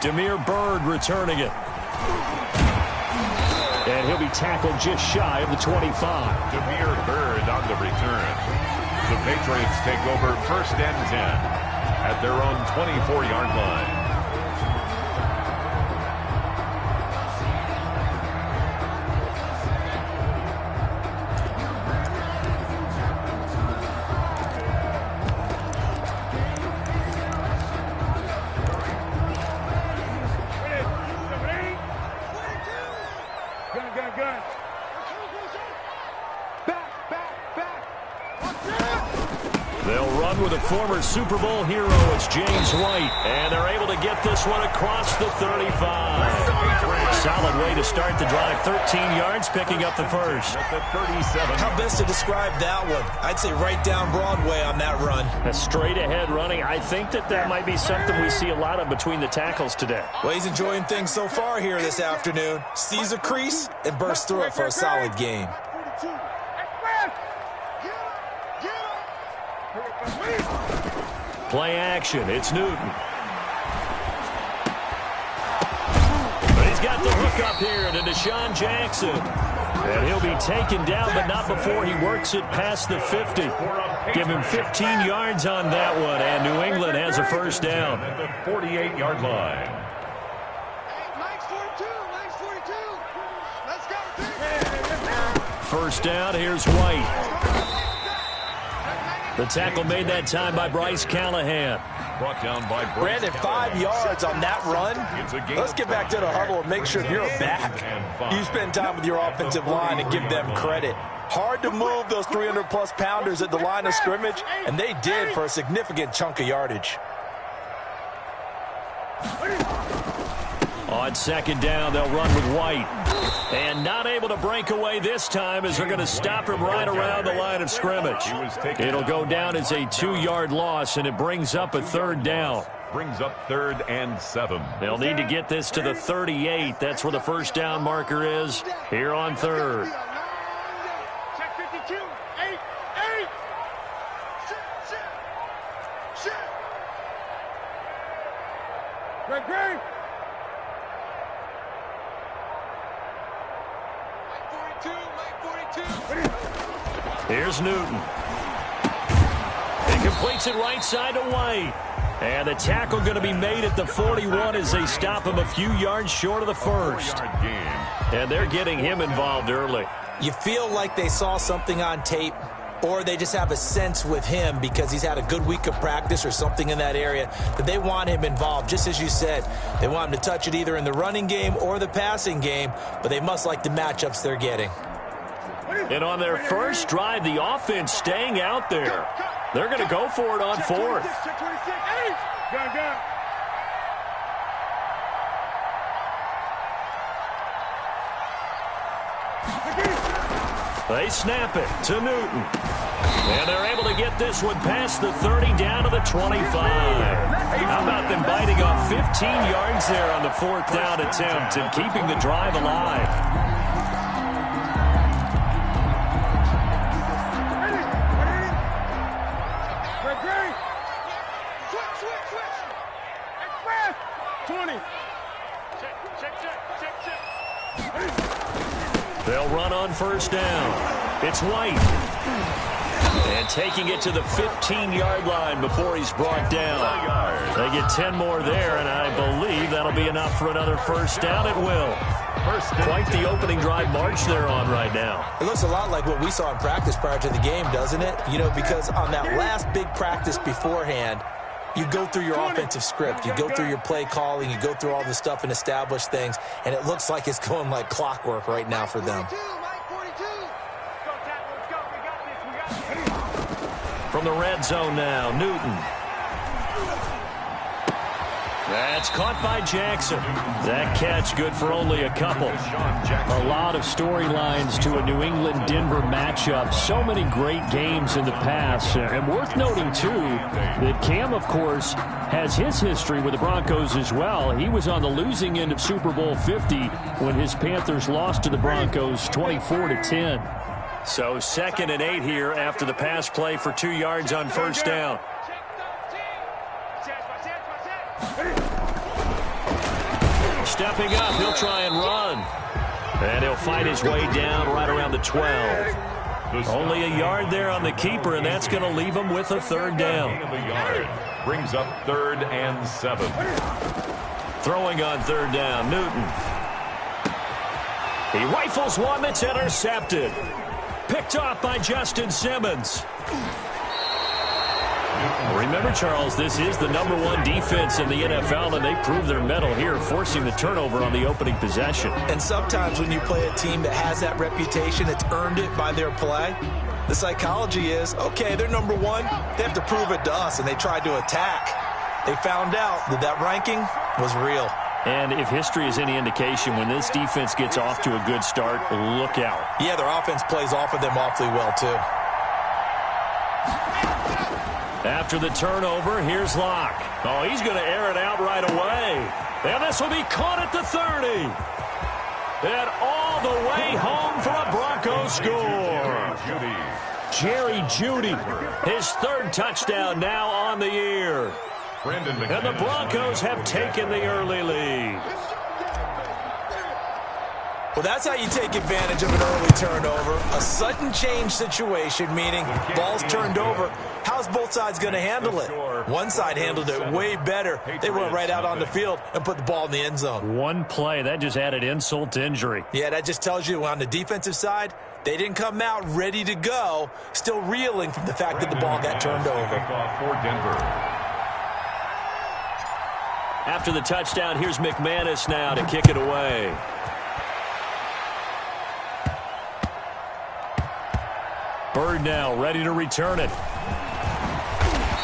Bird returning it. And he'll be tackled just shy of the 25. Bird on the return. The Patriots take over 1st and 10 at their own 24-yard line. They'll run with a former Super Bowl hero. It's James White. And they're able to get this one across the 35. Solid way to start the drive. 13 yards, picking up the first. At the 37. How best to describe that one? I'd say right down Broadway on that run. A straight ahead running. I think that might be something we see a lot of between the tackles today. Well, he's enjoying things so far here this afternoon. Sees a crease and bursts through it for a solid game. Play action. It's Newton. He's got the hook up here to Deshaun Jackson. And he'll be taken down, but not before he works it past the 50. Give him 15 yards on that one, and New England has a first down. At the 48-yard line. First down, here's White. The tackle made that time by Bryce Callahan. Brought down by Brandon, 5 yards on that run. Let's get back to the huddle and make sure you're back. You spend time with your offensive line and give them credit. Hard to move those 300-plus pounders at the line of scrimmage, and they did for a significant chunk of yardage. On second down, they'll run with White. And not able to break away this time as they're going to stop him right around the line of scrimmage. It'll go down as a 2-yard loss, and it brings up a third down. Brings up 3rd and 7. They'll need to get this to the 38. That's where the first down marker is here on 3rd. Check 52. 8. Greg. Here's Newton. He completes it right side to White. And the tackle going to be made at the 41 as they stop him a few yards short of the first. And they're getting him involved early. You feel like they saw something on tape, or they just have a sense with him because he's had a good week of practice or something in that area that they want him involved. Just as you said, they want him to touch it either in the running game or the passing game, but they must like the matchups they're getting. And on their first drive, the offense staying out there. They're going to go for it on 4th. They snap it to Newton. And they're able to get this one past the 30 down to the 25. How about them biting off 15 yards there on the 4th down attempt and keeping the drive alive? They'll run on first down. It's White. And taking it to the 15-yard line before he's brought down. They get 10 more there, and I believe that'll be enough for another first down. It will. Quite the opening drive march they're on right now. It looks a lot like what we saw in practice prior to the game, doesn't it? You know, because on that last big practice beforehand, you go through your offensive script. You go through your play calling. You go through all the stuff and establish things. And it looks like it's going like clockwork right now for them. From the red zone now, Newton. That's caught by Jackson. That catch good for only a couple. A lot of storylines to a New England-Denver matchup. So many great games in the past. And worth noting, too, that Cam, of course, has his history with the Broncos as well. He was on the losing end of Super Bowl 50 when his Panthers lost to the Broncos 24-10. So 2nd and 8 here after the pass play for 2 yards on first down. stepping up. He'll try and run. And he'll fight his way down right around the 12. Only a yard there on the keeper, and that's going to leave him with a third down. Brings up 3rd and 7. Throwing on 3rd down, Newton. He rifles one that's intercepted. Picked off by Justin Simmons. Remember, Charles, this is the #1 defense in the NFL, and they prove their mettle here, forcing the turnover on the opening possession. And sometimes when you play a team that has that reputation, it's earned it by their play. The psychology is, okay, they're #1. They have to prove it to us, and they tried to attack. They found out that that ranking was real. And if history is any indication, when this defense gets off to a good start, look out. Yeah, their offense plays off of them awfully well, too. After the turnover, here's Locke. Oh, he's going to air it out right away. And this will be caught at the 30. And all the way home for a Broncos score. Jerry Jeudy, his 3rd touchdown now on the year. And the Broncos have taken the early lead. Well, that's how you take advantage of an early turnover. A sudden change situation, meaning ball's turned over. How's both sides going to handle it? One side handled it way better. They went right out on the field and put the ball in the end zone. One play, that just added insult to injury. Yeah, that just tells you on the defensive side, they didn't come out ready to go, still reeling from the fact that the ball got turned over. After the touchdown, here's McManus now to kick it away. Bird now ready to return it.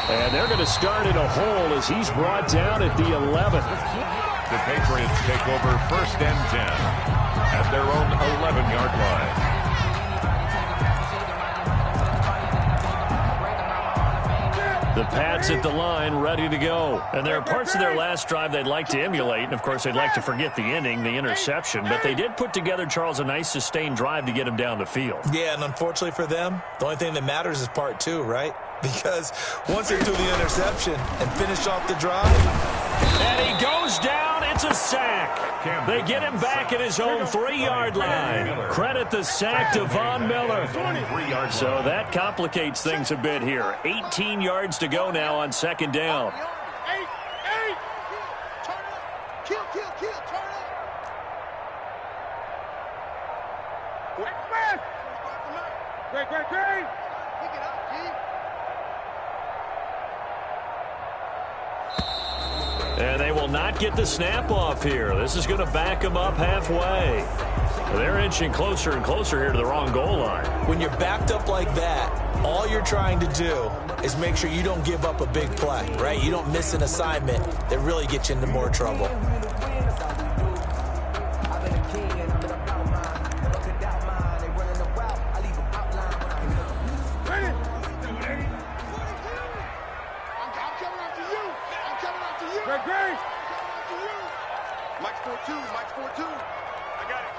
And they're going to start in a hole as he's brought down at the 11. The Patriots take over 1st and 10 at their own 11-yard line. The Pats at the line, ready to go. And there are parts of their last drive they'd like to emulate. And, of course, they'd like to forget the ending, the interception. But they did put together, Charles, a nice sustained drive to get him down the field. Yeah, and unfortunately for them, the only thing that matters is part 2, right? Because once they do the interception and finish off the drive. And he goes down. It's a sack. They get him back at his own 3-yard line. Credit the sack to Von Miller. So that complicates things a bit here. 18 yards to go now on 2nd down. Kill, turn up. Great. Pick it up, G. And they will not get the snap off here. This is going to back them up halfway. They're inching closer and closer here to the wrong goal line. When you're backed up like that, all you're trying to do is make sure you don't give up a big play, right? You don't miss an assignment that really gets you into more trouble. Mike 42. I got it.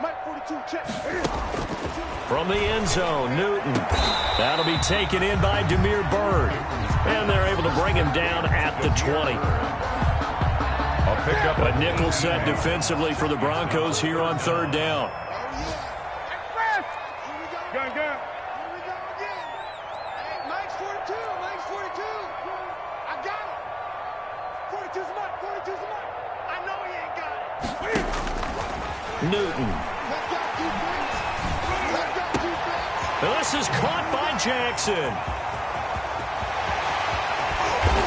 Mike 42, check. From the end zone, Newton. That'll be taken in by Damiere Byrd. And they're able to bring him down at the 20. A pickup. A nickel set defensively for the Broncos here on 3rd down. Gun. Here we go again. Hey, Mike's 42. I got it. 42's Mike. I know he ain't got it. Newton. This is caught by Jackson.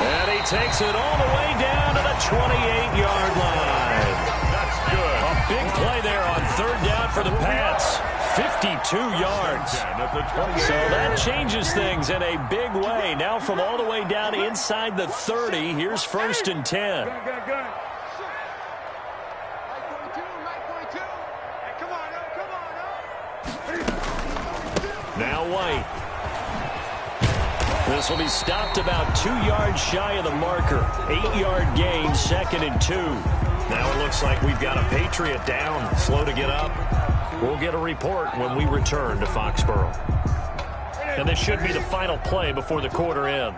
And he takes it all the way down to the 28-yard line. That's good. A big play there on 3rd down for the Pats. 52 yards. So that changes things in a big way. Now from all the way down inside the 30, here's 1st and 10. Gun. Mike 42. Hey, come on. Now White. This will be stopped about 2 yards shy of the marker. 8-yard gain, 2nd and 2. Now it looks like we've got a Patriot down, slow to get up. We'll get a report when we return to Foxborough. And this should be the final play before the quarter ends.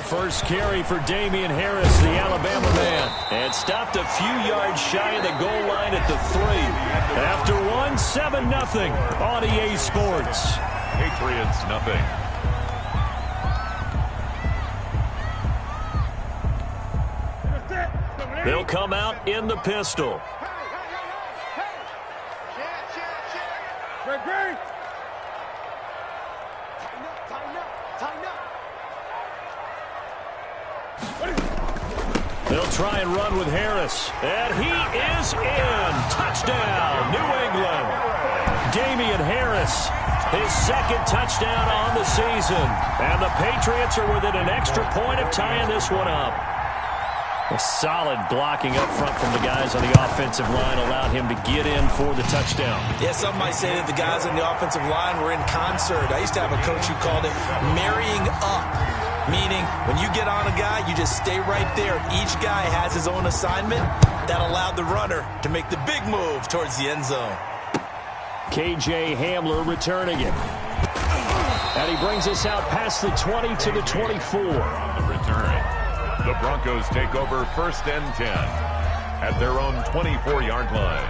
First carry for Damian Harris, the Alabama man. And stopped a few yards shy of the goal line at the 3. After one, 7-0 on EA Sports. Patriots nothing. They'll come out in the pistol. They'll try and run with Harris. And he is in. Touchdown, New England. Damian Harris, his second touchdown on the season. And the Patriots are within an extra point of tying this one up. A solid blocking up front from the guys on the offensive line allowed him to get in for the touchdown. Yeah, some might say that the guys on the offensive line were in concert. I used to have a coach who called it marrying up, meaning when you get on a guy, you just stay right there. Each guy has his own assignment. That allowed the runner to make the big move towards the end zone. KJ Hamler returning it. And he brings us out past the 20 to the 24. On the return, the Broncos take over 1st and 10 at their own 24-yard line.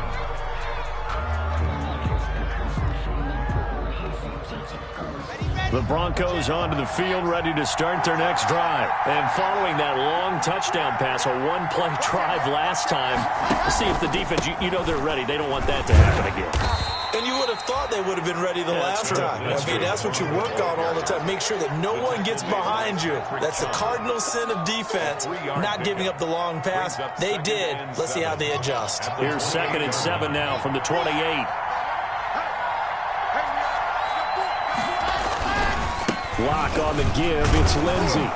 The Broncos onto the field, ready to start their next drive. And following that long touchdown pass, a one-play drive last time, let's see if the defense, you know they're ready. They don't want that to happen again. And you would have thought they would have been ready the last time. That's what you work on all the time. Make sure that no one gets behind you. That's the cardinal sin of defense, not giving up the long pass. They did. Let's see how they adjust. Here's 2nd and 7 now from the 28. Lock on the give. It's Lindsey.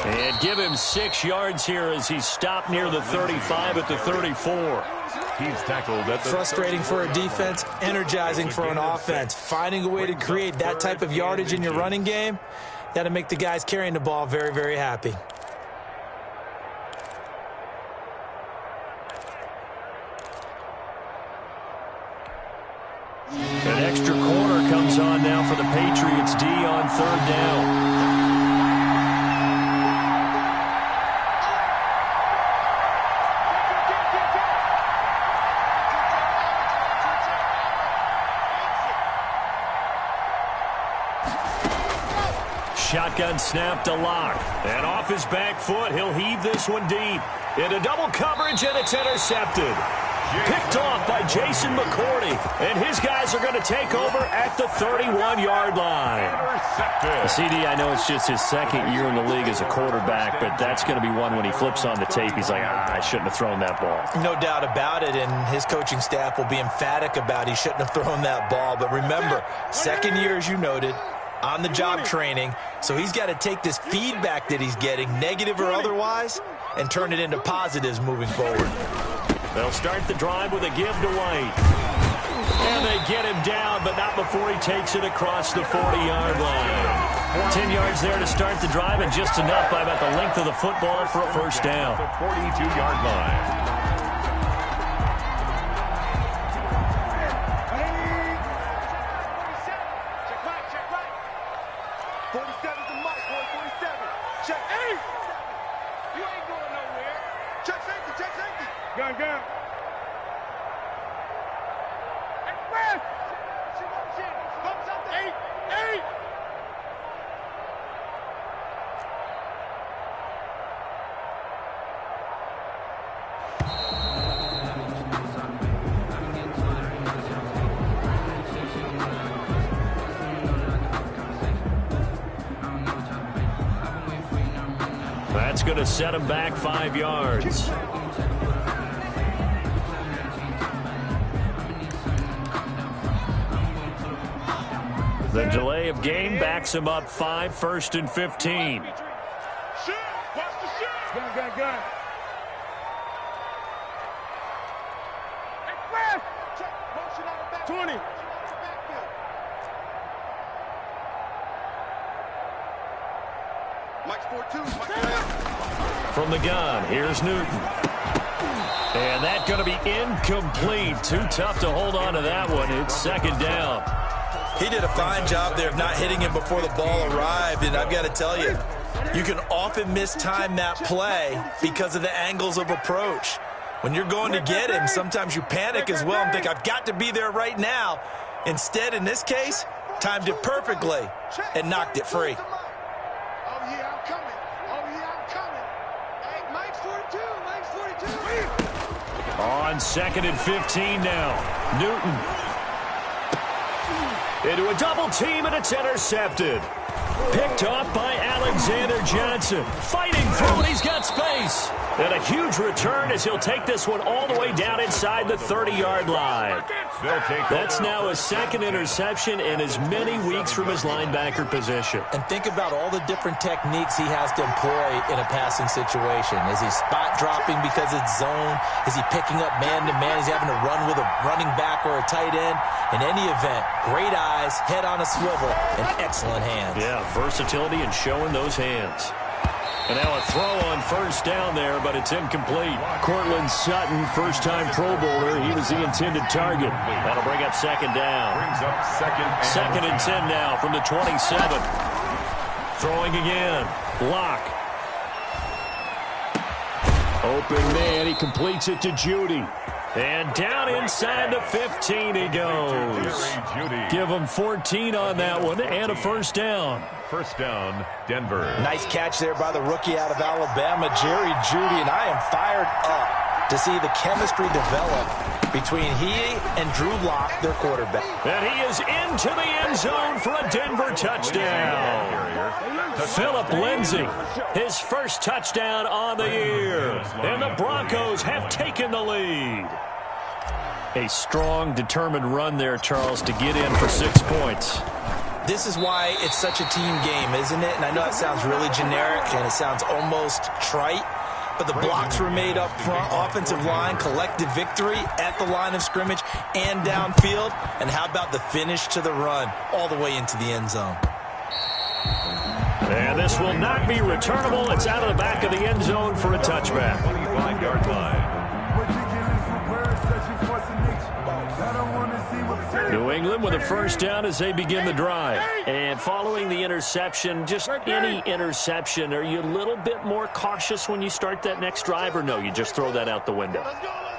And give him 6 yards here as he's stopped near the 35 at the 34. He's tackled at the frustrating for a defense, energizing for an offense. Finding a way to create that type of yardage in your running game, that'll make the guys carrying the ball very, very happy. An extra corner comes on now for the Patriots D on 3rd down. Shotgun snap to Lock. And off his back foot, he'll heave this one deep. Into double coverage, and it's intercepted. Picked off by Jason McCourty. And his guys are going to take over at the 31-yard line. CD, I know it's just his 2nd year in the league as a quarterback, but that's going to be one when he flips on the tape. He's like, I shouldn't have thrown that ball. No doubt about it, and his coaching staff will be emphatic about he shouldn't have thrown that ball. But remember, 2nd year, as you noted, on-the-job training, so he's got to take this feedback that he's getting, negative or otherwise, and turn it into positives moving forward. They'll start the drive with a give to White. And they get him down, but not before he takes it across the 40-yard line. 10 yards there to start the drive, and just enough by about the length of the football for a first down. The 42-yard line. Gun. Eight. That's going to set him back 5 yards. The delay of game backs him up 5, 1st and 15. Watch the shoot. Gun. Motion out the back. 20. Mike's 4-2. From the gun, here's Newton. And that's going to be incomplete. Too tough to hold on to that one. It's 2nd down. He did a fine job there of not hitting him before the ball arrived, and I've got to tell you, You can often mistime that play because of the angles of approach. When you're going to get him, sometimes you panic as well and think, I've got to be there right now. Instead, in this case, timed it perfectly and knocked it free. Oh, yeah, I'm coming. Oh, yeah, I'm coming. Hey, Mike's 42. Mike's 42. On 2nd and 15 now. Newton. Into a double team, and it's intercepted. Picked off by Alexander Johnson. Fighting through, and he's got space. And a huge return as he'll take this one all the way down inside the 30-yard line. That's now his 2nd interception in as many weeks from his linebacker position. And think about all the different techniques he has to employ in a passing situation. Is he spot dropping because it's zone? Is he picking up man-to-man? Is he having to run with a running back or a tight end? In any event, great eyes, head on a swivel, and excellent hands. Yeah, versatility and showing those hands. And now a throw on 1st down there, but it's incomplete. Cortland Sutton, first-time Pro Bowler. He was the intended target. That'll bring up 2nd down. Brings up 2nd and 10 now from the 27. Throwing again. Lock. Open man. He completes it to Judy. And down inside the 15 he goes. Give him 14 on that one and a 1st down. 1st down, Denver. Nice catch there by the rookie out of Alabama, Jerry Jeudy, and I am fired up to see the chemistry develop between he and Drew Lock, their quarterback. And he is into the end zone for a Denver touchdown. Phillip Lindsay, his first touchdown on the year. And the Broncos have taken the lead. A strong, determined run there, Charles, to get in for 6 points. This is why it's such a team game, isn't it? And I know it sounds really generic and it sounds almost trite, but the blocks were made up front, offensive line, collective victory at the line of scrimmage and downfield. And how about the finish to the run all the way into the end zone? And this will not be returnable. It's out of the back of the end zone for a touchback. 25-yard line. New England with a 1st down as they begin the drive. And following the interception, just any interception, are you a little bit more cautious when you start that next drive, or no, you just throw that out the window?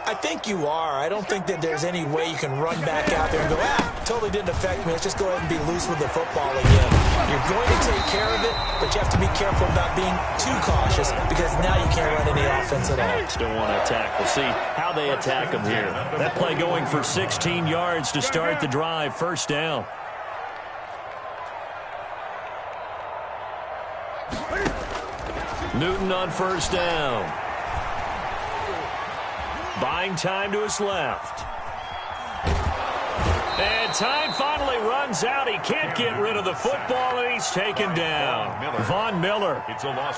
I think you are. I don't think that there's any way you can run back out there and go, totally didn't affect me. Let's just go ahead and be loose with the football again. You're going to take care of it, but you have to be careful about being too cautious because now you can't run any offense at all. Still want to attack. We'll see how they attack them here. That play going for 16 yards to start the drive. 1st down. Newton on 1st down. Buying time to his left. And time finally runs out. He can't get rid of the football, and he's taken down. Von Miller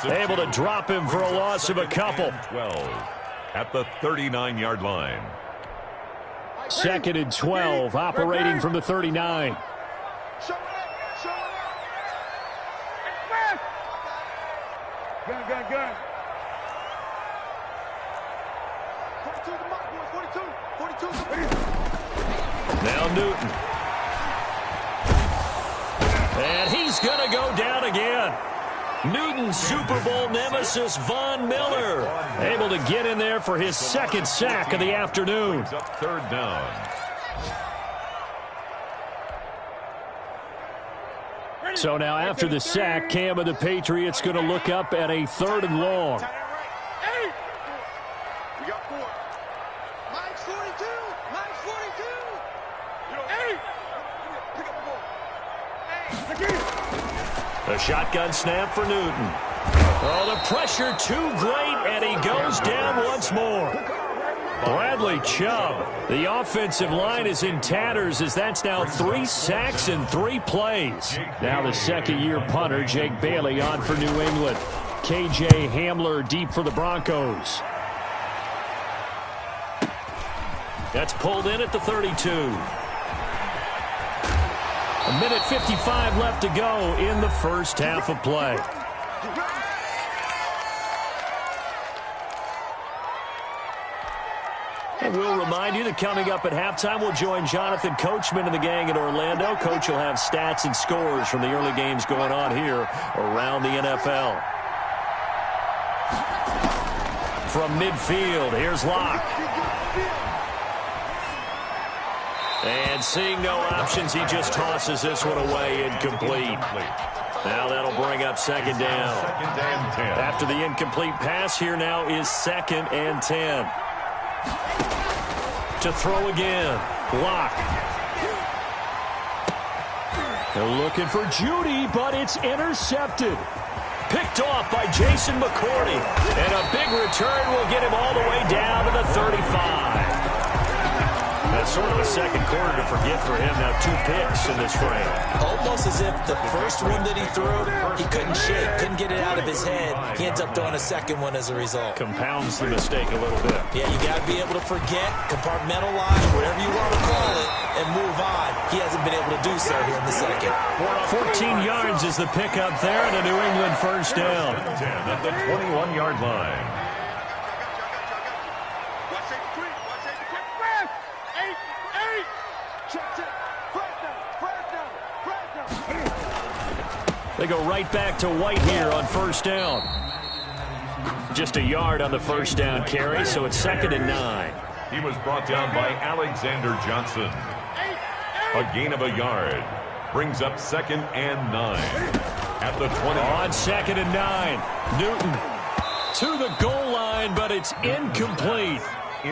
able to drop him for a loss of a couple. 12 at the 39-yard line. 2nd and 12, operating from the 39. Gun. 42. Now Newton. And he's going to go down again. Newton's Super Bowl nemesis, Von Miller, able to get in there for his 2nd sack of the afternoon. 3rd down. So now after the sack, Cam of the Patriots going to look up at a 3rd and long. We got 4. Mike's 42. Mike's 42. Pick up the ball. A shotgun snap for Newton. Oh, the pressure too great, and he goes down once more. Bradley Chubb, the offensive line is in tatters as that's now 3 sacks in 3 plays. Now the 2nd-year punter, Jake Bailey, on for New England. KJ Hamler deep for the Broncos. That's pulled in at the 32. A minute 55 left to go in the first half of play. And we'll remind you that coming up at halftime, we'll join Jonathan Coachman and the gang in Orlando. Coach will have stats and scores from the early games going on here around the NFL. from midfield. Here's Locke. And seeing no options, he just tosses this one away, incomplete. Now that'll bring up second down. After the incomplete pass, here now is 2nd and 10. To throw again, Locke. They're looking for Judy, but it's intercepted. Picked off by Jason McCourty. And a big return will get him all the way down to the 35. That's sort of a second quarter to forget for him. Now 2 picks in this frame. Almost as if the first one that he threw, he couldn't shake, couldn't get it out of his head. He ends up throwing a second one as a result. Compounds the mistake a little bit. Yeah, you got to be able to forget, compartmentalize, whatever you want to call it, and move on. He hasn't been able to do so here in the second. 14 yards is the pickup there, and a New England first down. 10 at the 21-yard line. They go right back to White here on first down. Just a yard on the first down carry, so it's 2nd and 9. He was brought down by Alexander Johnson. A gain of a yard. Brings up 2nd and 9. At the 20. On 2nd and 9. Newton to the goal line, but it's incomplete.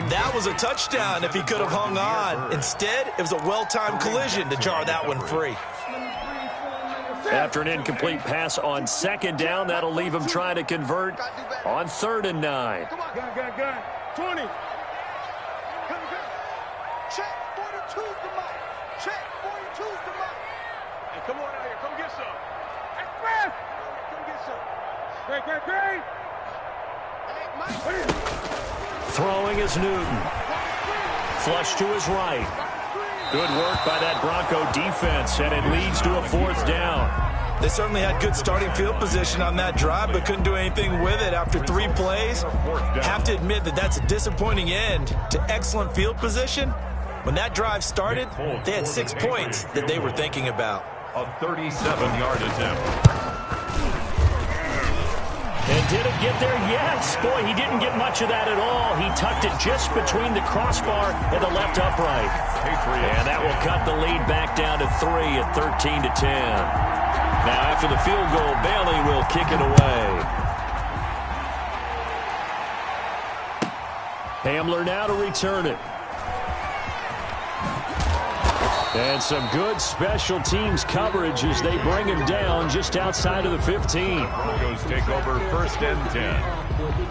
That was a touchdown if he could have hung on. Instead, it was a well-timed collision to jar that one free. After an incomplete pass on 2nd down, that'll leave him trying to convert on 3rd and 9. Come on. Gun. 20. Check. 42's the mark. Check. 42's the mark. Hey, come on out here. Come get some. Hey, Fred. Come get some. Great. Hey, Mike. Throwing is Newton. Flush to his right. Good work by that Bronco defense, and it leads to a 4th down. They certainly had good starting field position on that drive, but couldn't do anything with it after 3 plays. Have to admit that that's a disappointing end to excellent field position. When that drive started, they had 6 points that they were thinking about. A 37-yard attempt. And did it get there? Yes. Boy, he didn't get much of that at all. He tucked it just between the crossbar and the left upright. And that will cut the lead back down to 3 at 13 to 10. Now, after the field goal, Bailey will kick it away. Hamler now to return it. And some good special teams coverage as they bring him down just outside of the 15. Broncos take over 1st and 10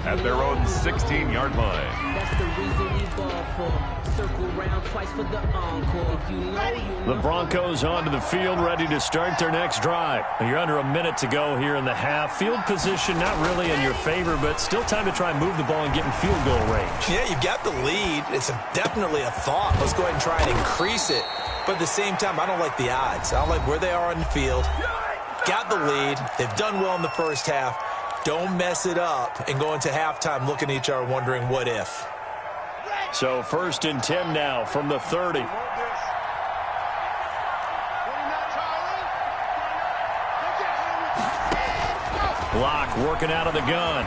at their own 16-yard line. That's the reason we ball for. Circle round twice for the encore. If you know, The Broncos onto the field, ready to start their next drive. You're under a minute to go here in the half. Field position not really in your favor, but still time to try and move the ball and get in field goal range. Yeah, you've got the lead. It's definitely a thought. Let's go ahead and try and increase it. But at the same time, I don't like the odds. I don't like where they are on the field. Got the lead. They've done well in the first half. Don't mess it up and go into halftime looking at each other wondering what if. So 1st and 10 now from the 30. Locke working out of the gun.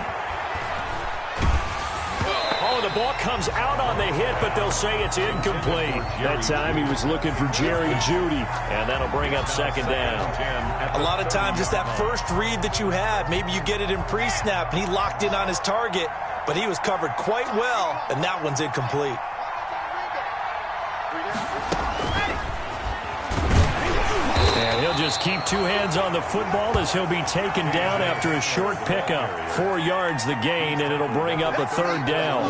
Oh, the ball comes out on the hit, but they'll say it's incomplete. That time he was looking for Jerry Judy, and that'll bring up 2nd down. A lot of times it's that first read that you have. Maybe you get it in pre-snap, and he locked in on his target, but he was covered quite well, and that one's incomplete. And he'll just keep 2 hands on the football as he'll be taken down after a short pickup. 4 yards the gain, and it'll bring up a 3rd down.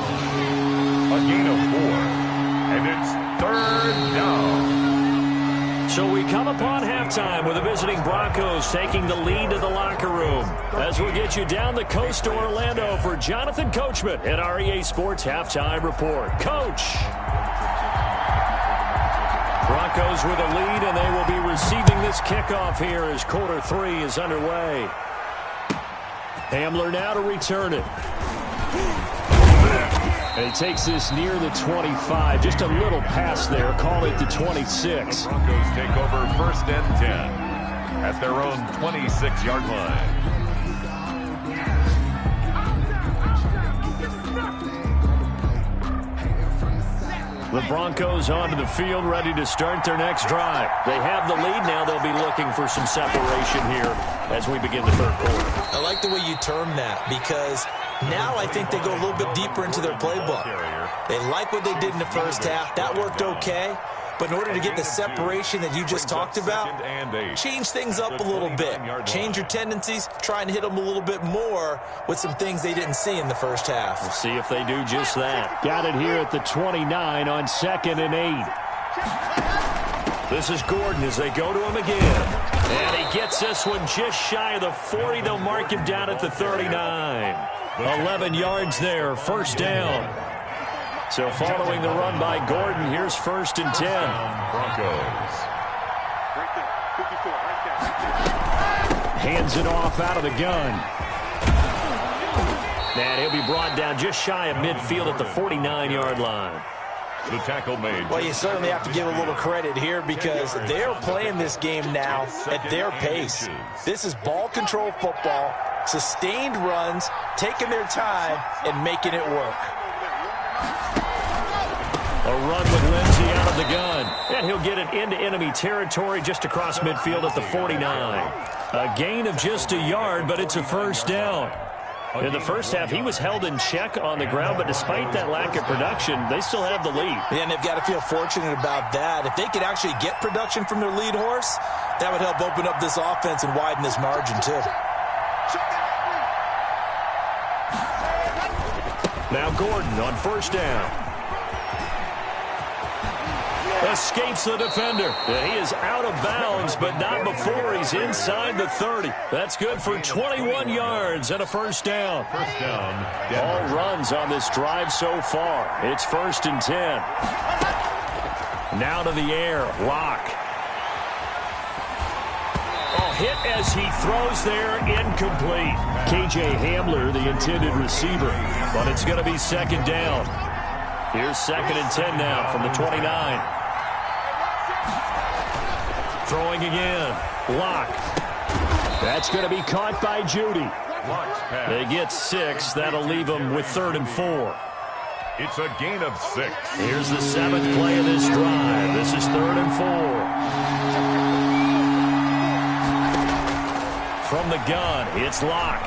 A gain of 4, and it's 3rd down. So we come upon halftime with the visiting Broncos taking the lead to the locker room. As we'll get you down the coast to Orlando for Jonathan Coachman at our EA Sports Halftime Report. Coach! Broncos with a lead, and they will be receiving this kickoff here as quarter 3 is underway. Hamler now to return it. And he takes this near the 25. Just a little pass there. Call it the 26. Broncos take over 1st and 10 at their own 26-yard line. The Broncos onto the field, ready to start their next drive. They have the lead now. They'll be looking for some separation here as we begin the third quarter. I like the way you term that, because now I think they go a little bit deeper into their playbook. They like what they did in the first half. That worked okay. But in order to get the separation that you just talked about, change things up a little bit. Change your tendencies, try and hit them a little bit more with some things they didn't see in the first half. We'll see if they do just that. Got it here at the 29 on 2nd and 8. This is Gordon as they go to him again. And he gets this one just shy of the 40. They'll mark him down at the 39. 11 yards there, first down. So following the run by Gordon, here's 1st and 10. Broncos. Hands it off out of the gun. And he'll be brought down just shy of midfield at the 49-yard line. The tackle made. Well, you certainly have to give a little credit here because they're playing this game now at their pace. This is ball control football, sustained runs, taking their time, and making it work. A run with Lindsey out of the gun. And he'll get it into enemy territory just across midfield at the 49. A gain of just a yard, but it's a first down. In the first half, he was held in check on the ground, but despite that lack of production, they still have the lead. Yeah, and they've got to feel fortunate about that. If they could actually get production from their lead horse, that would help open up this offense and widen this margin, too. Now Gordon on first down. Escapes the defender. And he is out of bounds, but not before he's inside the 30. That's good for 21 yards and a first down. First down. All runs on this drive so far. It's 1st and 10. Now to the air. Lock. Hit as he throws there, incomplete. KJ Hamler, the intended receiver, but it's going to be 2nd down. Here's 2nd and 10 now from the 29. Throwing again. Lock. That's going to be caught by Judy. They get 6. That'll leave them with 3rd and 4. It's a gain of 6. Here's the 7th play of this drive. This is 3rd and 4. From the gun, it's Lock.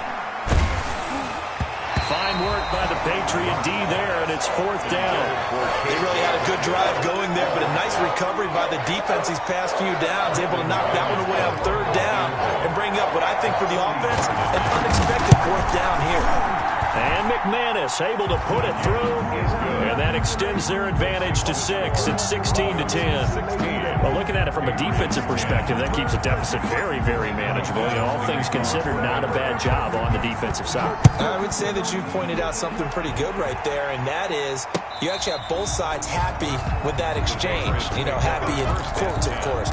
Fine work by the Patriot D there, and it's 4th down. They really had a good drive going there, but a nice recovery by the defense these past few downs, able to knock that one away on 3rd down and bring up what I think for the offense, an unexpected 4th down here. And McManus able to put it through, and that extends their advantage to 6. It's 16 to 10. Well, looking at it from a defensive perspective, that keeps the deficit very, very manageable. You know, all things considered, not a bad job on the defensive side. I would say that you've pointed out something pretty good right there, and that is you actually have both sides happy with that exchange. You know, happy in quotes, of course.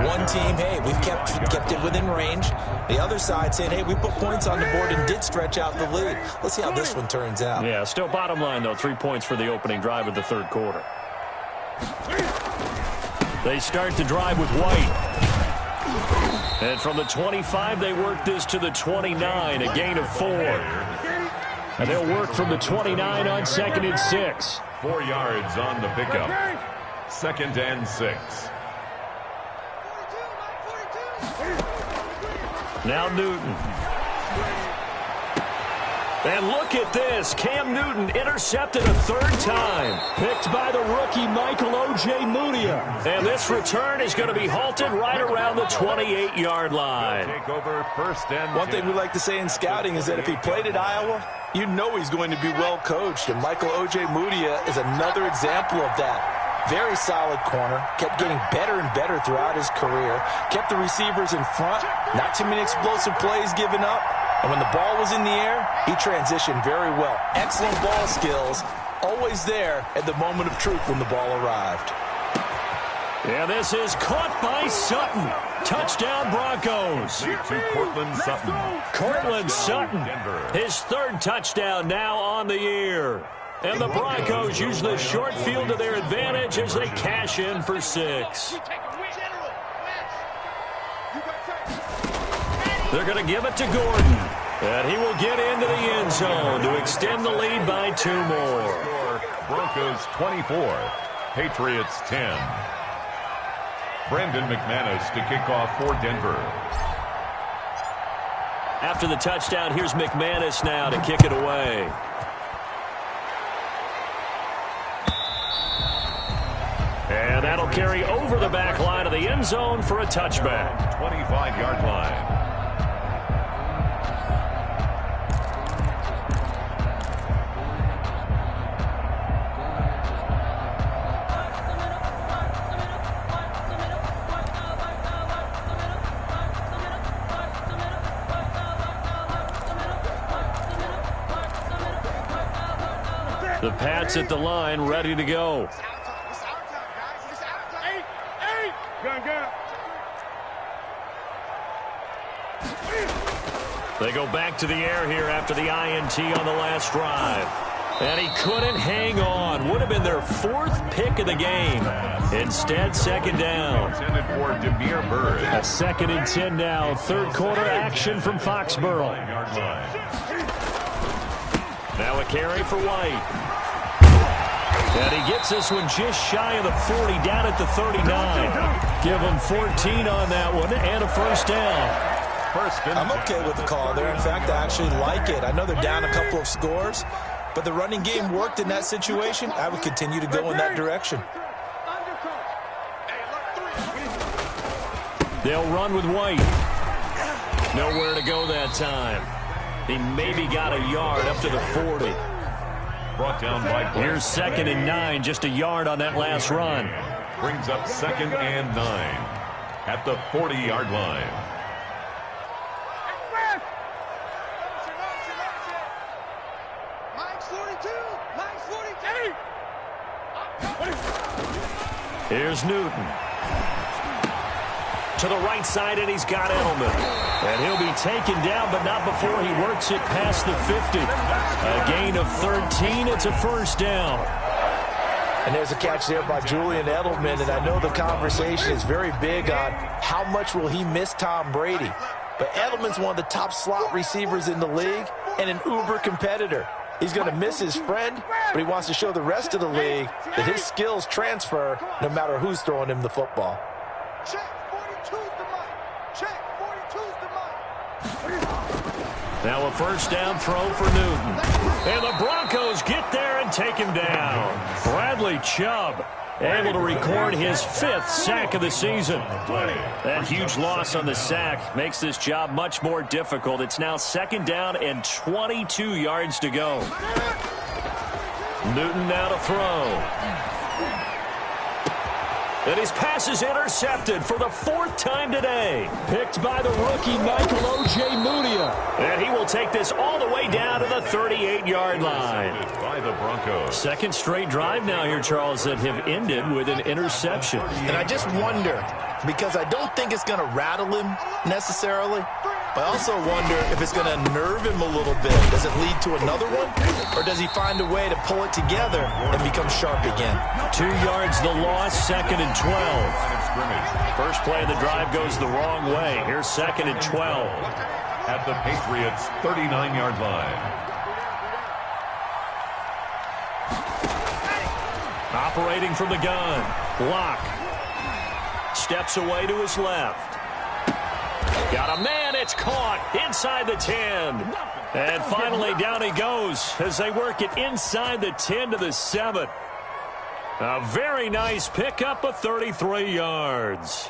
One team, hey, we've kept it within range. The other side saying, hey, we put points on the board and did stretch out the lead. Let's see how this one turns out. Yeah, still bottom line, though, 3 points for the opening drive of the 3rd quarter. They start the drive with White. And from the 25, they work this to the 29, a gain of 4. And they'll work from the 29 on 2nd and 6. 4 yards on the pickup. 2nd and 6. Now Newton. And look at this. Cam Newton intercepted a 3rd time. Picked by the rookie Michael O.J. Mudia. And this return is going to be halted right around the 28-yard line. Take over 1st and 10. One thing we like to say in scouting is that if he played at Iowa, you know he's going to be well coached. And Michael O.J. Mudia is another example of that. Very solid corner. Kept getting better and better throughout his career. Kept the receivers in front. Not too many explosive plays given up. And when the ball was in the air, he transitioned very well. Excellent ball skills. Always there at the moment of truth when the ball arrived. Yeah, this is caught by Sutton. Touchdown, Broncos. To Cortland Sutton. Cortland Sutton. His 3rd touchdown now on the year. And the Broncos use the short field to their advantage as they cash in for 6. They're going to give it to Gordon. And he will get into the end zone to extend the lead by 2 more. Broncos 24, Patriots 10. Brandon McManus to kick off for Denver. After the touchdown, here's McManus now to kick it away. And that'll carry over the back line of the end zone for a touchback. 25-yard line. The Pats at the line, ready to go. They go back to the air here after the INT on the last drive. And he couldn't hang on. Would have been their 4th pick of the game. Instead, second down. Intended for Demir Bird. A 2nd and 10 now. Third quarter action from Foxborough. Now a carry for White. And he gets this one just shy of the 40, down at the 39. Give him 14 on that one and a first down. I'm okay with the call there. In fact, I actually like it. I know they're down a couple of scores, but the running game worked in that situation. I would continue to go in that direction. They'll run with White. Nowhere to go that time. He maybe got a yard up to the 40. Brought down by Blake. Here's 2nd and 9, just a yard on that last run. Brings up 2nd and 9 at the 40-yard line. Here's Newton. To the right side, and he's got Edelman. And he'll be taken down, but not before he works it past the 50. A gain of 13. It's a first down. And there's a catch there by Julian Edelman, and I know the conversation is very big on how much will he miss Tom Brady. But Edelman's one of the top slot receivers in the league and an uber competitor. He's going to miss his friend, but he wants to show the rest of the league that his skills transfer no matter who's throwing him the football. Check, 42's the mic. Check, 42's the mic. Now a first down throw for Newton. And the Broncos get there and take him down. Bradley Chubb able to record his 5th sack of the season. That huge loss on the sack makes this job much more difficult. It's now 2nd down and 22 yards to go. Newton now to throw. And his pass is intercepted for the 4th time today. Picked by the rookie Michael Ojemudia. And he will take this all the way down to the 38-yard line. By the Broncos. 2nd straight drive now here, Charles, that have ended with an interception. And I just wonder, because I don't think it's going to rattle him necessarily, but I also wonder if it's going to nerve him a little bit. Does it lead to another one? Or does he find a way to pull it together and become sharp again? 2 yards the loss, 2nd and 12. First play of the drive goes the wrong way. Here's 2nd and 12. At the Patriots' 39-yard line. Operating from the gun. Block. Steps away to his left. Got a man. It's caught inside the 10. And finally down he goes as they work it inside the 10 to the 7. A very nice pickup of 33 yards.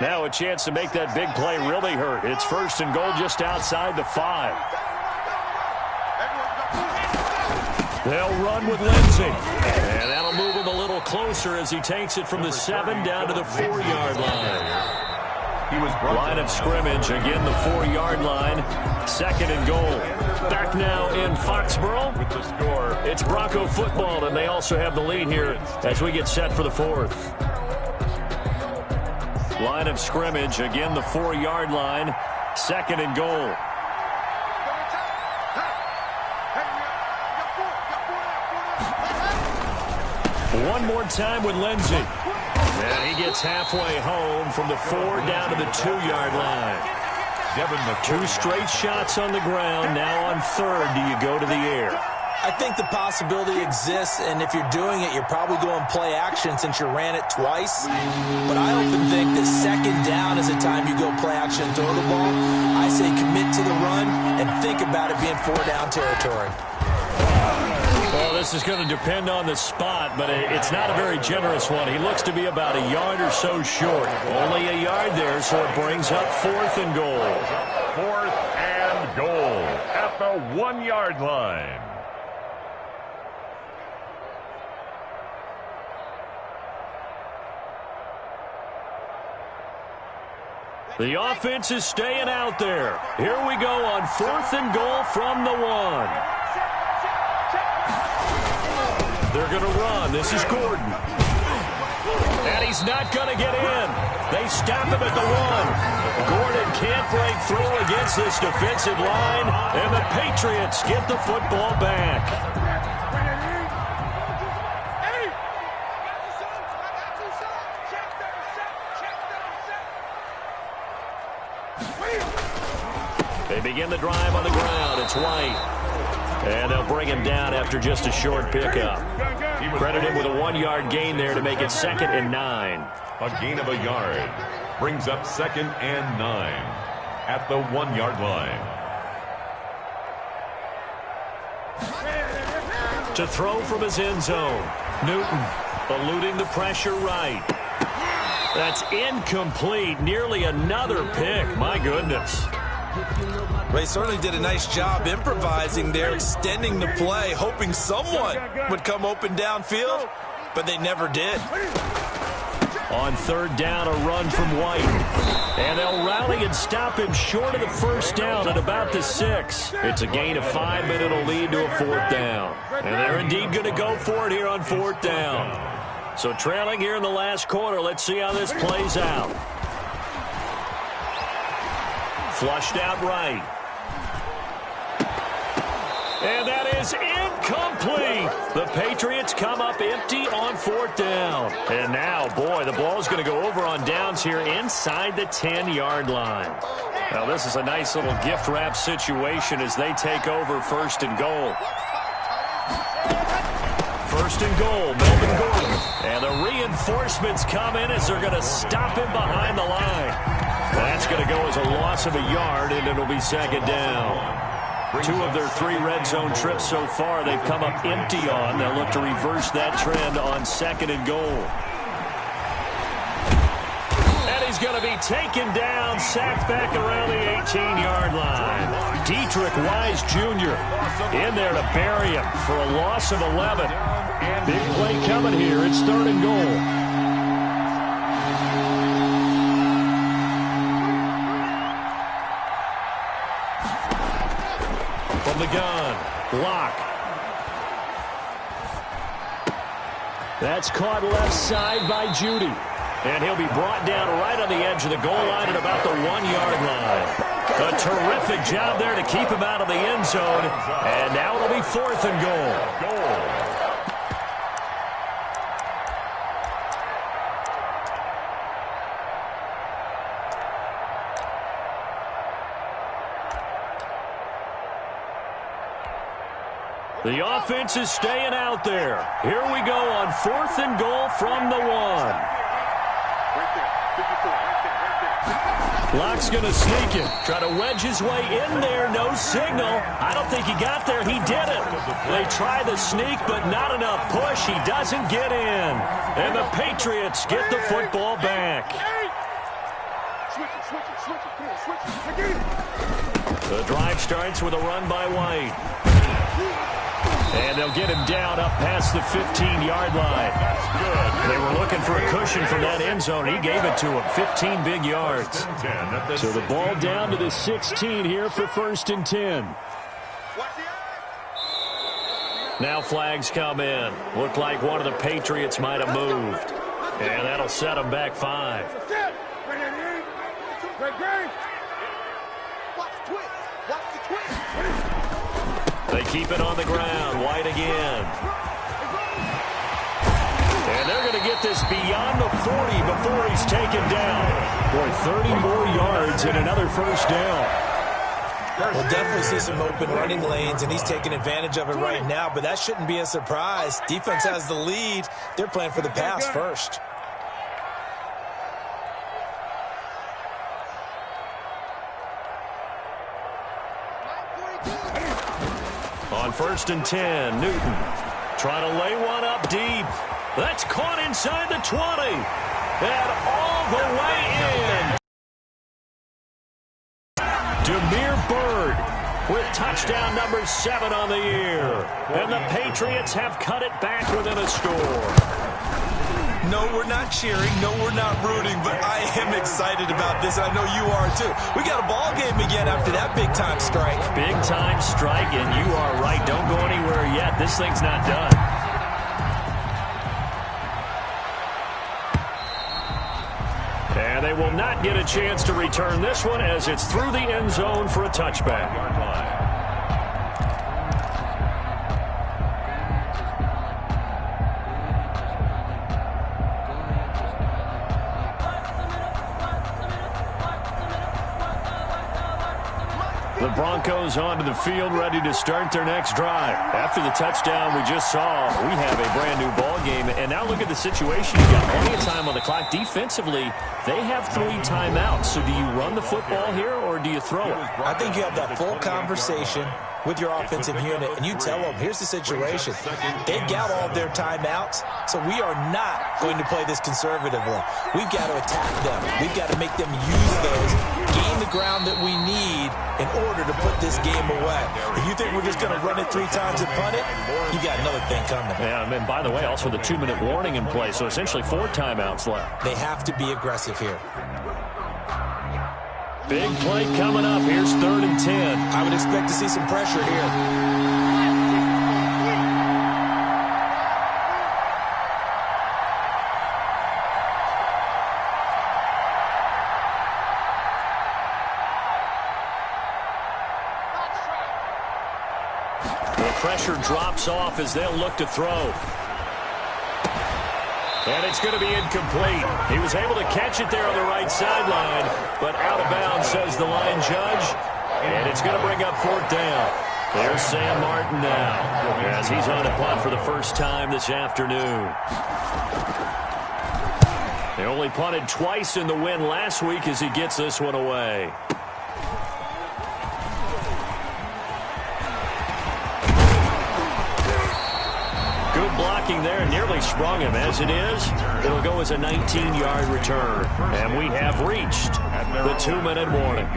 Now a chance to make that big play really hurt. It's 1st and goal just outside the 5. They'll run with Lindsey. And that'll move him a little closer as he takes it from the 7 down to the 4-yard line. Line of scrimmage, again the 4-yard line. 2nd and goal. Back now in Foxborough. With the score, it's Bronco football, and they also have the lead here as we get set for the 4th. Line of scrimmage, again the 4-yard line. 2nd and goal. One more time with Lindsey. And he gets halfway home from the 4 down to the 2-yard line. 2 straight shots on the ground. Now on 3rd, do you go to the air? I think the possibility exists, and if you're doing it, you're probably going play action since you ran it twice. But I often think that second down is the time you go play action and throw the ball. I say commit to the run and think about it being 4-down territory. Well, this is going to depend on the spot, but it's not a very generous one. He looks to be about a yard or so short. Only a yard there, so it brings up 4th and goal. 4th and goal at the 1-yard line. The offense is staying out there. Here we go on 4th and goal from the 1. They're going to run. This is Gordon. And he's not going to get in. They stop him at the 1. Gordon can't break through against this defensive line, and the Patriots get the football back. They begin the drive on the ground. It's White. And they'll bring him down after just a short pickup. Credit him with a 1-yard gain there to make it 2nd and 9. A gain of a yard brings up 2nd and 9 at the 1-yard line. To throw from his end zone. Newton eluding the pressure right. That's incomplete. Nearly another pick. My goodness. They certainly did a nice job improvising there, extending the play, hoping someone would come open downfield, but they never did. On 3rd down, a run from White. And they'll rally and stop him short of the 1st down at about the 6. It's a gain of 5, but it'll lead to a 4th down. And they're indeed going to go for it here on 4th down. So trailing here in the last quarter, let's see how this plays out. Flushed out right. And that is incomplete. The Patriots come up empty on 4th down. And now, boy, the ball's going to go over on downs here inside the 10-yard line. Now, this is a nice little gift wrap situation as they take over 1st and goal. 1st and goal, Melvin Gordon. And the reinforcements come in as they're going to stop him behind the line. That's going to go as a loss of a yard, and it'll be 2nd down. 2 of their 3 red zone trips so far they've come up empty on. They'll look to reverse that trend on 2nd and goal. And he's going to be taken down, sacked back around the 18-yard line. Dietrich Wise Jr. in there to bury him for a loss of 11. Big play coming here. It's 3rd and goal. From the gun, block. That's caught left side by Judy. And he'll be brought down right on the edge of the goal line at about the 1-yard line. A terrific job there to keep him out of the end zone. And now it'll be 4th and goal. The offense is staying out there. Here we go on 4th and goal from the 1. Locke's going to sneak it. Try to wedge his way in there. No signal. I don't think he got there. He did it. They try the sneak, but not enough push. He doesn't get in. And the Patriots get the football back. The drive starts with a run by White. And they'll get him down up past the 15-yard line. That's good. They were looking for a cushion from that end zone. He gave it to him. 15 big yards. So the ball down to the 16 here for 1st and 10. Now flags come in. Looked like one of the Patriots might have moved. And that'll set them back 5. They keep it on the ground. White again. And they're going to get this beyond the 40 before he's taken down. Boy, 30 more yards and another 1st down. We'll definitely see some open running lanes, and he's taking advantage of it right now, but that shouldn't be a surprise. Defense has the lead. They're playing for the pass first. On 1st and 10, Newton trying to lay one up deep. That's caught inside the 20. And all the way in. Demir Bird with touchdown number 7 on the year. And the Patriots have cut it back within a score. No, we're not cheering. No, we're not rooting. But I am excited about this. I know you are, too. We got a ball game again after that big-time strike. Big-time strike, and you are right. Don't go anywhere yet. This thing's not done. And they will not get a chance to return this one as it's through the end zone for a touchback. The Broncos onto the field, ready to start their next drive. After the touchdown we just saw, we have a brand-new ball game. And now look at the situation. You've got plenty of time on the clock. Defensively, they have 3 timeouts. So do you run the football here, or do you throw it? I think you have that full conversation with your offensive unit, and you tell them, here's the situation. They've got all of their timeouts, so we are not going to play this conservatively. We've got to attack them. We've got to make them use those, gain the ground that we need in order to put this game away. If you think we're just going to run it 3 times and punt it, you got another thing coming. Yeah, and by the way, also the 2-minute warning in play, so essentially 4 timeouts left. They have to be aggressive here. Big play coming up. Here's 3rd and 10. I would expect to see some pressure here. The pressure drops off as they'll look to throw. And it's going to be incomplete. He was able to catch it there on the right sideline, but out of bounds, says the line judge. And it's going to bring up 4th down. There's Sam Martin now, as he's on a punt for the first time this afternoon. They only punted twice in the win last week as he gets this one away. Blocking there, nearly sprung him. As it is, it'll go as a 19-yard return. And we have reached the 2-minute warning.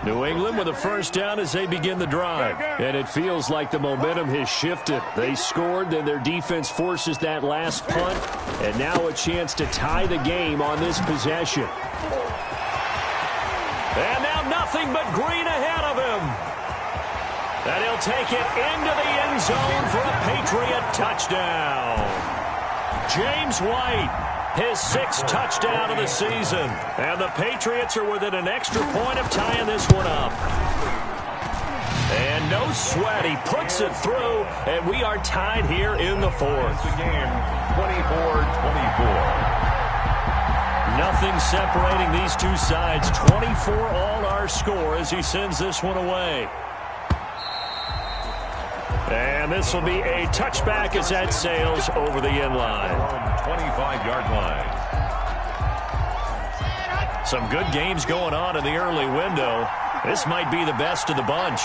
New England with a first down as they begin the drive. And it feels like the momentum has shifted. They scored, then their defense forces that last punt. And now a chance to tie the game on this possession. And now nothing but green ahead of him. And he'll take it into the end zone for a Patriot touchdown. James White, his 6th touchdown of the season. And the Patriots are within an extra point of tying this one up. And no sweat, he puts it through, and we are tied here in the 4th. The game, 24-24. Nothing separating these two sides. 24 all our score as he sends this one away. And this will be a touchback as that sails over the end line. 25-yard line. Some good games going on in the early window. This might be the best of the bunch.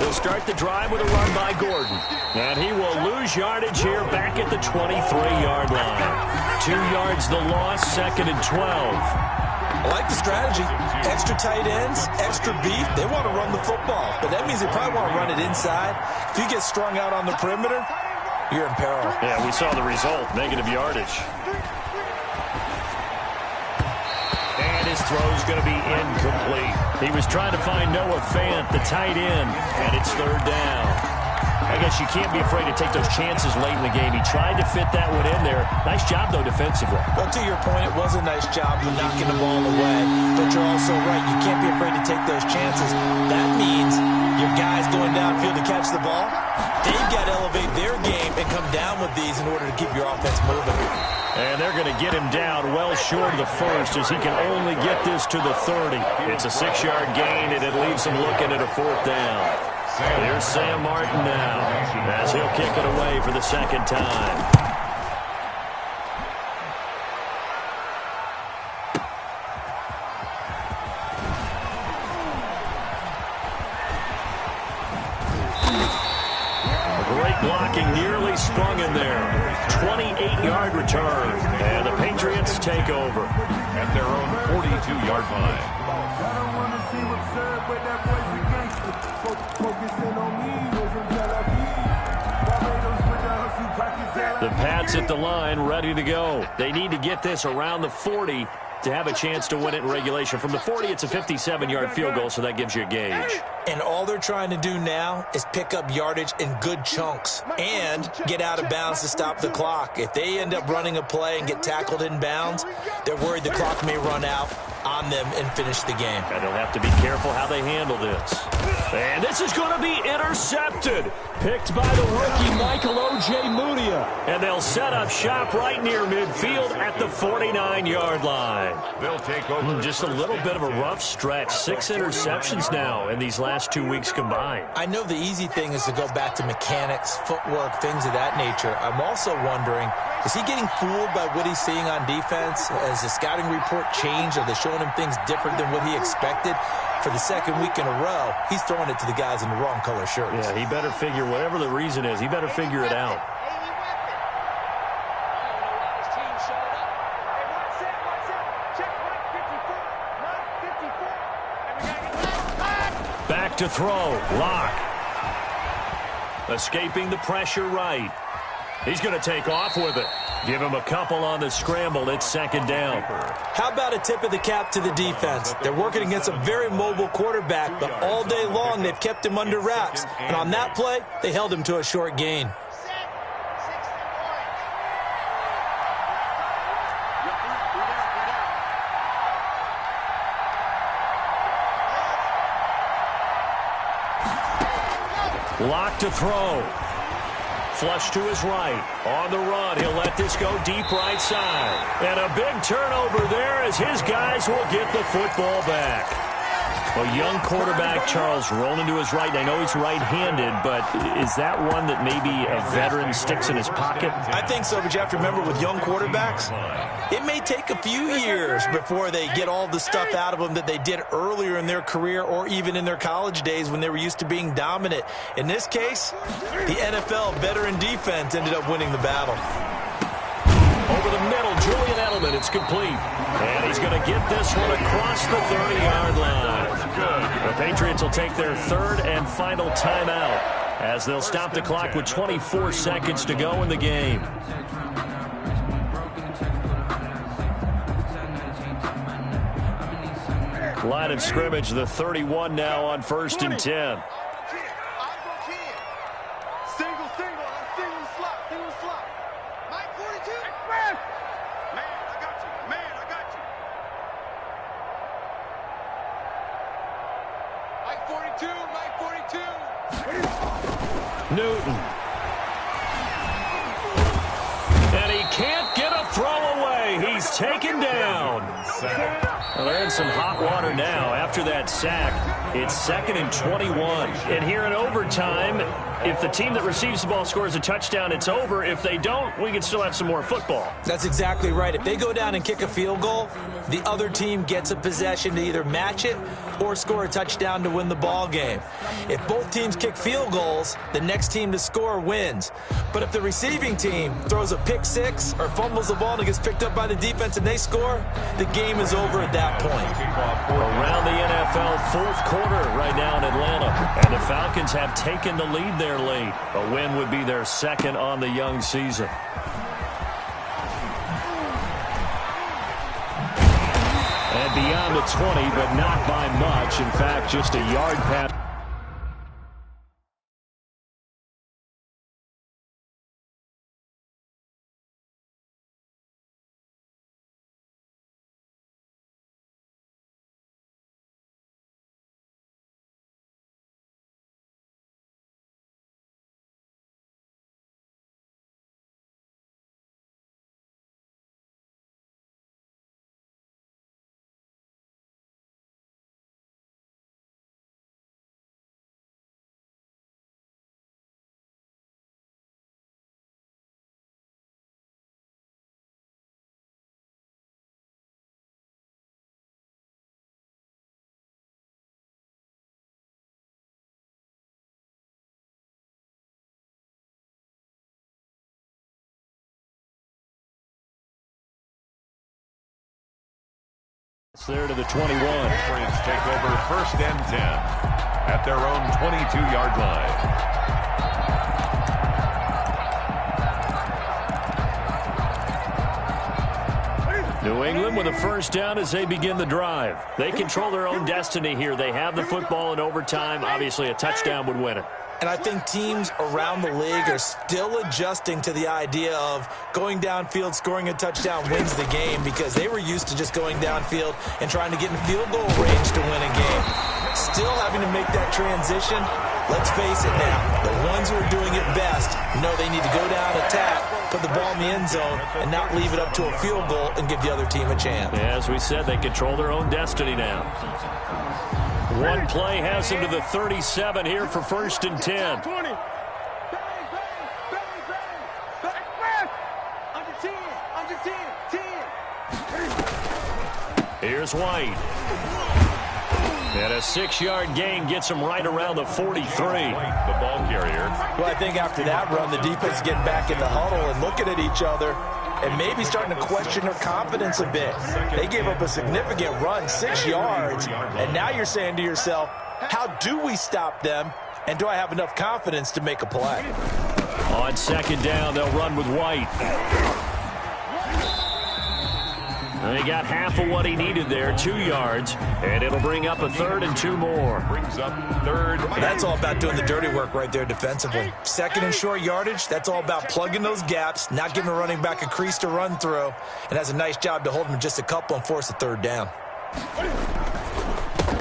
They'll start the drive with a run by Gordon. And he will lose yardage here back at the 23-yard line. 2 yards the loss, 2nd and 12. I like the strategy. Extra tight ends, extra beef. They want to run the football, but that means they probably want to run it inside. If you get strung out on the perimeter, you're in peril. Yeah, we saw the result, negative yardage. And his throw's going to be incomplete. He was trying to find Noah Fant, the tight end, and it's 3rd down. I guess this. You can't be afraid to take those chances late in the game. He tried to fit that one in there. Nice job, though, defensively. Well, to your point, it was a nice job of knocking the ball away. But you're also right. You can't be afraid to take those chances. That means your guys going downfield to catch the ball, they've got to elevate their game and come down with these in order to keep your offense moving. And they're going to get him down well short of the first as he can only get this to the 30. It's a 6-yard gain, and it leaves him looking at a 4th down. Here's Sam Martin now as he'll kick it away for the second time. Great blocking, nearly sprung in there. 28-yard return, and the Patriots take over at their own 42-yard line. The Pats at the line, ready to go. They need to get this around the 40 to have a chance to win it in regulation. From the 40, it's a 57-yard field goal, so that gives you a gauge. And all they're trying to do now is pick up yardage in good chunks and get out of bounds to stop the clock. If they end up running a play and get tackled in bounds, they're worried the clock may run out on them and finish the game. And they'll have to be careful how they handle this. And this is going to be intercepted. Picked by the rookie Michael O.J. Mudia. And they'll set up shop right near midfield at the 49-yard line. They'll take over. Just a little bit of a rough stretch. 6 interceptions now in these last 2 weeks combined. I know the easy thing is to go back to mechanics, footwork, things of that nature. I'm also wondering, is he getting fooled by what he's seeing on defense? Has the scouting report changed? Are they showing him things different than what he expected? For the second week in a row, he's throwing it to the guys in the wrong color shirts. Yeah, he better figure, whatever the reason is, he better figure it out. Back to throw. Lock. Escaping the pressure right. He's going to take off with it. Give him a couple on the scramble. It's 2nd down. How about a tip of the cap to the defense? They're working against a very mobile quarterback, but all day long they've kept him under wraps. And on that play, they held him to a short gain. Lock to throw. Flush to his right. On the run, he'll let this go deep right side. And a big turnover there as his guys will get the football back. A young quarterback, Charles, rolling to his right. I know he's right-handed, but is that one that maybe a veteran sticks in his pocket? I think so, but you have to remember with young quarterbacks, it may take a few years before they get all the stuff out of them that they did earlier in their career or even in their college days when they were used to being dominant. In this case, the NFL veteran defense ended up winning the battle. Over the middle, Julian Edelman, it's complete. And he's going to get this one across the 30-yard line. The Patriots will take their 3rd and final timeout as they'll stop the clock with 24 seconds to go in the game. Line of scrimmage, the 31 now on 1st and 10. Newton. And he can't get a throw away. He's taken down. Well, they're in some hot water now after that sack. It's 2nd and 21. And here in overtime, if the team that receives the ball scores a touchdown, it's over. If they don't, we can still have some more football. That's exactly right. If they go down and kick a field goal, the other team gets a possession to either match it or score a touchdown to win the ball game. If both teams kick field goals, the next team to score wins. But if the receiving team throws a pick six or fumbles the ball and it gets picked up by the defense and they score, the game is over at that point. Around the NFL, 4th quarter right now in Atlanta. And the Falcons have taken the lead there late. A win would be their 2nd on the young season. And beyond the 20, but not by much. In fact, just a yard past. There to the 21. Patriots take over first and 10 at their own 22-yard line. New England with a first down as they begin the drive. They control their own destiny here. They have the football in overtime. Obviously, a touchdown would win it. And I think teams around the league are still adjusting to the idea of going downfield, scoring a touchdown wins the game, because they were used to just going downfield and trying to get in field goal range to win a game. Still having to make that transition. Let's face it now, the ones who are doing it best know they need to go down, attack, put the ball in the end zone, and not leave it up to a field goal and give the other team a chance. Yeah, as we said, they control their own destiny now. One play has them to the 37 here for first and 10. 20. Bang, bang, bang, bang. Under 10, under 10, 10. Here's White. And a 6-yard gain gets him right around the 43. White, the ball carrier. Well, I think after that run, the defense getting back in the huddle and looking at each other and maybe starting to question their confidence a bit. They gave up a significant run, 6 yards, and now you're saying to yourself, how do we stop them, and do I have enough confidence to make a play? On second down, they'll run with White. And he got half of what he needed there, 2 yards, and it'll bring up a 3rd and 2 more. Brings up 3rd. That's all about doing the dirty work right there defensively. Second and short yardage, that's all about plugging those gaps, not giving a running back a crease to run through, and has a nice job to hold him just a couple and force a 3rd down.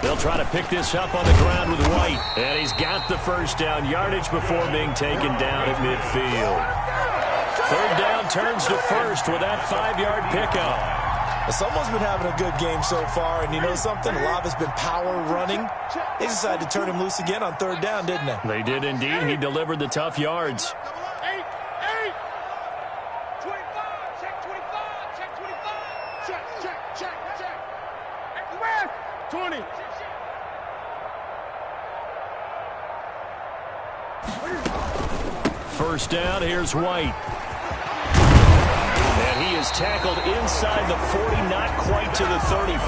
They'll try to pick this up on the ground with White, and he's got the first down yardage before being taken down at midfield. 3rd down turns to first with that 5-yard pickup. Someone's been having a good game so far, and you know something? A lot has been power running. They decided to turn him loose again on 3rd down, didn't they? They did indeed. He delivered the tough yards. 8, 25, check 25, check 25. Check. West, 20. First down, here's White. And he is tackled inside the 40, not quite to the 35.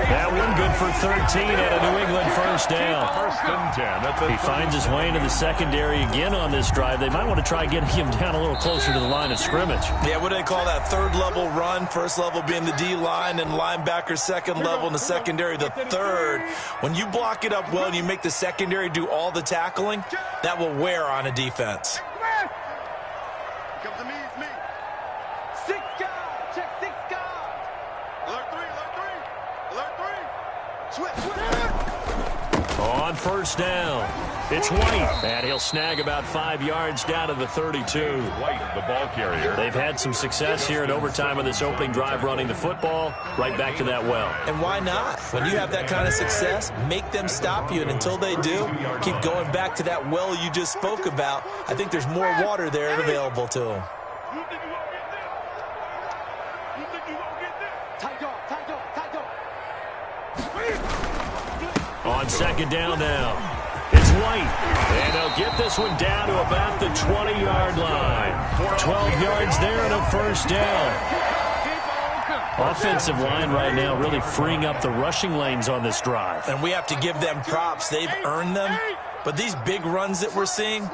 That one good for 13 and a New England first down. First and 10. He finds his way into the secondary again on this drive. They might want to try getting him down a little closer to the line of scrimmage. Yeah, what do they call that? 3rd level run. 1st level being the D-line, and linebacker 2nd level, and the secondary the 3rd. When you block it up well and you make the secondary do all the tackling, that will wear on a defense. Comes to me, it's me. 6 guys, check 6 guys. Alert 3. Switch. On first down, it's White, and he'll snag about 5 yards down to the 32. White, the ball carrier. They've had some success here in overtime of this opening drive running the football right back to that well. And why not? When you have that kind of success, make them stop you, and until they do, keep going back to that well you just spoke about. I think there's more water there available to them. You think you won't get this? You think you won't get this? Tight dog. On second down now, it's White, and they'll get this one down to about the 20-yard line. 12 yards there and a first down. Offensive line right now really freeing up the rushing lanes on this drive. And we have to give them props. They've earned them. But these big runs that we're seeing,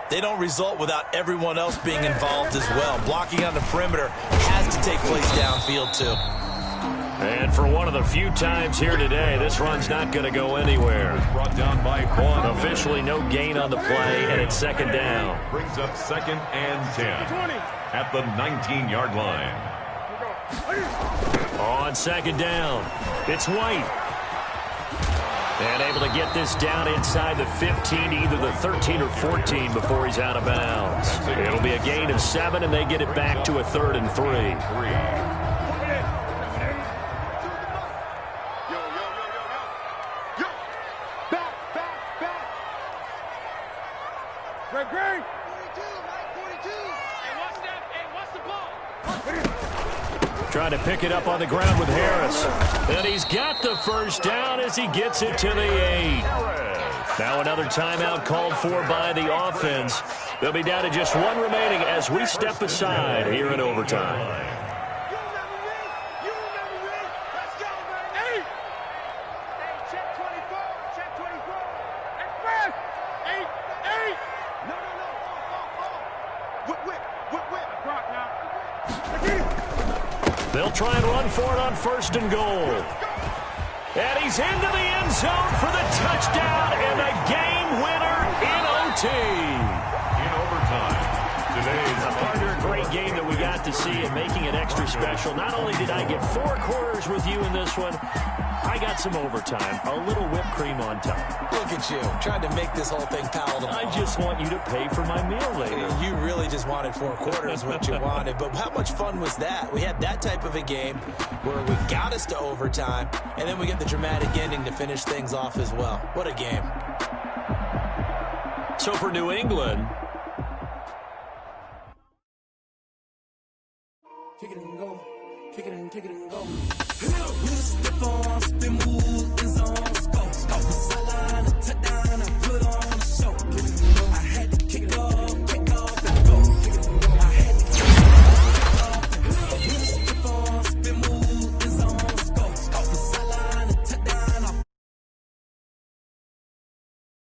they don't result without everyone else being involved as well. Blocking on the perimeter has to take place downfield too. And for one of the few times here today, this run's not going to go anywhere. Brought down by Quan. Officially no gain on the play, and it's second down. Brings up 2nd and 10 at the 19-yard line. On second down, it's White. And able to get this down inside the 15, either the 13 or 14 before he's out of bounds. It'll be a gain of 7, and they get it back to a 3rd and 3. Greg. 42. Hey, what's the ball? Trying to pick it up on the ground with Harris. And he's got the first down as he gets it to the 8. Now another timeout called for by the offense. They'll be down to just 1 remaining as we step aside here in overtime. You remember me? Let's go, baby. Whip. Rock now. They'll try and run for it on 1st and goal. And he's into the end zone for the touchdown and a game winner in OT. In overtime. Today's a partner, great game that we got to see and making it extra special. Not only did I get 4 quarters with you in this one, I got some overtime, a little whipped cream on top. Look at you, trying to make this whole thing palatable. I just want you to pay for my meal later. You really just wanted 4 quarters, what you wanted. But how much fun was that? We had that type of a game where we got us to overtime, and then we get the dramatic ending to finish things off as well. What a game. So for New England, kick it and go, kick it and go. With stiff arms, spin move, in zones, go.